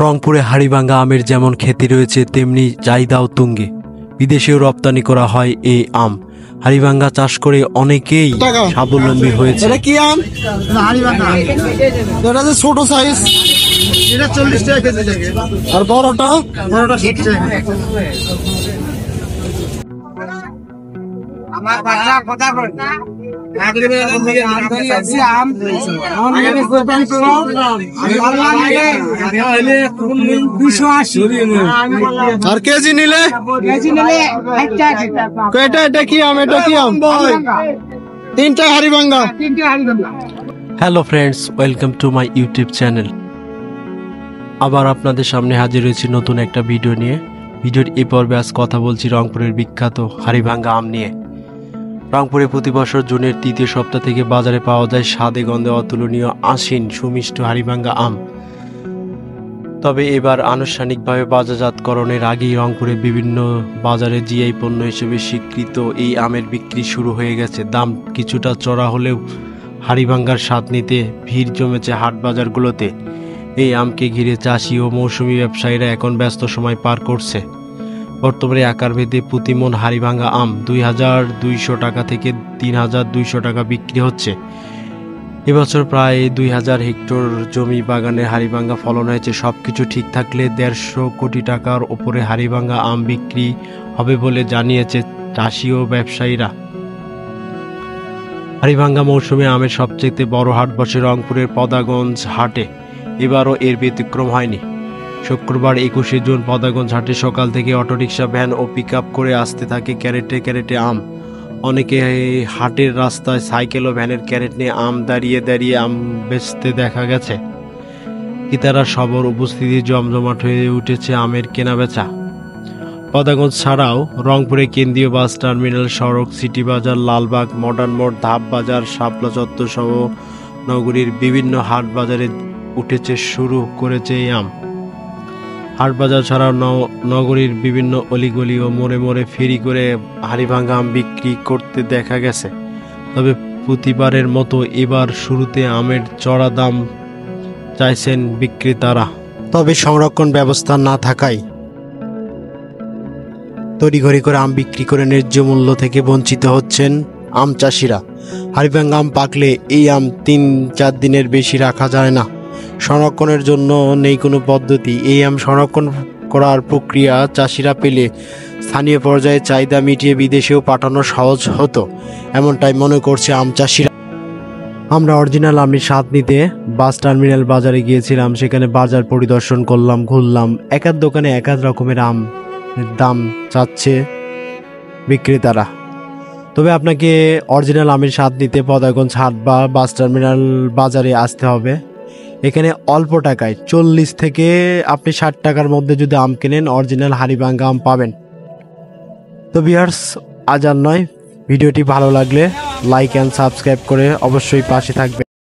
রংপুরে হাড়িভাঙ্গা আমের যেমন খ্যাতি রয়েছে তেমনি চাহিদাও তুঙ্গে। বিদেশেও রপ্তানি করা হয় এই আম। হাড়িভাঙ্গা চাষ করে অনেকেই স্বাবলম্বী হয়েছে। এটা কি আম? হাড়িভাঙ্গা। এটা যে ছোট সাইজ, এটা 40 টাকা কেজি থাকে। আর বড়টা 60 টাকা। আমার বাচ্চা কথা বল না। আর কেজি নিলে এটা কি আম? এটা কি আম? 3টা Haribhanga. Hello friends, welcome to my YouTube channel. আবার আপনাদের সামনে হাজির হয়েছি নতুন একটা ভিডিও নিয়ে। ভিডিওর এই পর্বে আজ কথা বলছি রংপুরের বিখ্যাত হাড়িভাঙ্গা আম নিয়ে। রংপুরে প্রতি বছর জুনের 3য় সপ্তাহ থেকে বাজারে পাওয়া যায় স্বাদে গন্ধে অতুলনীয় আশিন সুমিষ্ট হাড়িভাঙ্গা আম। তবে এবার আনুষ্ঠানিকভাবে বাজারজাতকরণের আগেই রংপুরে বিভিন্ন বাজারে জিআই পণ্য হিসেবে স্বীকৃত এই আমের বিক্রি শুরু হয়ে গেছে। দাম কিছুটা চড়া হলেও হাড়িভাঙ্গার স্বাদ নিতে ভিড় জমেছে হাট বাজারগুলোতে। এই আমকে ঘিরে চাষি ও মৌসুমী ব্যবসায়ীরা এখন ব্যস্ত সময় পার করছে। বর্তমানে আকারভেদে প্রতিমন হাড়িভাঙ্গা আম 2200 টাকা থেকে 3200 টাকা বিক্রি হচ্ছে। এবছর প্রায় 2000 হেক্টর জমি বাগানে হাড়িভাঙ্গা ফলন হয়েছে। সবকিছু ঠিক থাকলে 150 কোটি টাকার ওপরে হাড়িভাঙ্গা আম বিক্রি হবে বলে জানিয়েছে চাষি ও ব্যবসায়ীরা। হাড়িভাঙ্গা মৌসুমে আমের সবচেয়ে বড় হাট বসে রংপুরের পদাগঞ্জ হাটে। এবারও এর ব্যতিক্রম হয়নি। শুক্রবার 21শে জুন পদাগঞ্জ হাটে সকাল থেকে অটোরিকশা, ভ্যান ও পিকআপ করে আসতে থাকে ক্যারেটে ক্যারেটে আম। অনেকে হাটের রাস্তায় সাইকেল ও ভ্যানের ক্যারেট নিয়ে আম দাঁড়িয়ে দাঁড়িয়ে আম বেচতে দেখা গেছে। ক্রেতারা সবর উপস্থিতি জমজমাট হয়ে উঠেছে আমের কেনাবেচা। পদাগঞ্জ ছাড়াও রংপুরে কেন্দ্রীয় বাস টার্মিনাল, সড়ক, সিটি বাজার, লালবাগ, মডার্ন মোড়, ধাপ বাজার, শাপলা চত্বর সহ নগরীর বিভিন্ন হাট বাজারে উঠেছে শুরু করেছে এই আম। হাটবাজার ছাড়াও নগরীর বিভিন্ন অলিগলি ও মোড়ে মোড়ে ফেরি করে হাড়িভাঙ্গা আম বিক্রি করতে দেখা গেছে। তবে প্রতিবারের মতো এবার শুরুতে আমের চড়া দাম চাইছেন বিক্রেতারা। তবে সংরক্ষণ ব্যবস্থা না থাকায় তড়িঘড়ি করে আম বিক্রি করে ন্যায্য মূল্য থেকে বঞ্চিত হচ্ছেন আম চাষিরা। হাড়িভাঙ্গা আম পাকলে এই আম 3-4 দিনের বেশি রাখা যায় না। সংরক্ষণের জন্য নেই কোনো পদ্ধতি। এই আম সংরক্ষণ করার প্রক্রিয়া চাষিরা পেলে স্থানীয় পর্যায়ে চাহিদা মিটিয়ে বিদেশেও পাঠানো সহজ হতো, এমনটাই মনে করছে আম চাষিরা। আমরা অরিজিনাল আমের স্বাদ নিতে বাস টার্মিনাল বাজারে গিয়েছিলাম। সেখানে বাজার পরিদর্শন করলাম, ঘুরলাম। এক এক দোকানে এক এক রকমের আম দাম চাচ্ছে বিক্রেতারা। তবে আপনাকে অরিজিনাল আমের স্বাদ নিতে পদাগঞ্জ হাট বা বাস টার্মিনাল বাজারে আসতে হবে। এখানে অল্প টাকায় 40 থেকে আপনি 60 টাকার মধ্যে যদি আম কেনেন অরিজিনাল হাড়িভাঙ্গা আম পাবেন। তো ভিউয়ার্স, আজ আর নয়, ভিডিওটি ভালো লাগলে লাইক অ্যান্ড সাবস্ক্রাইব করে অবশ্যই পাশে থাকবেন।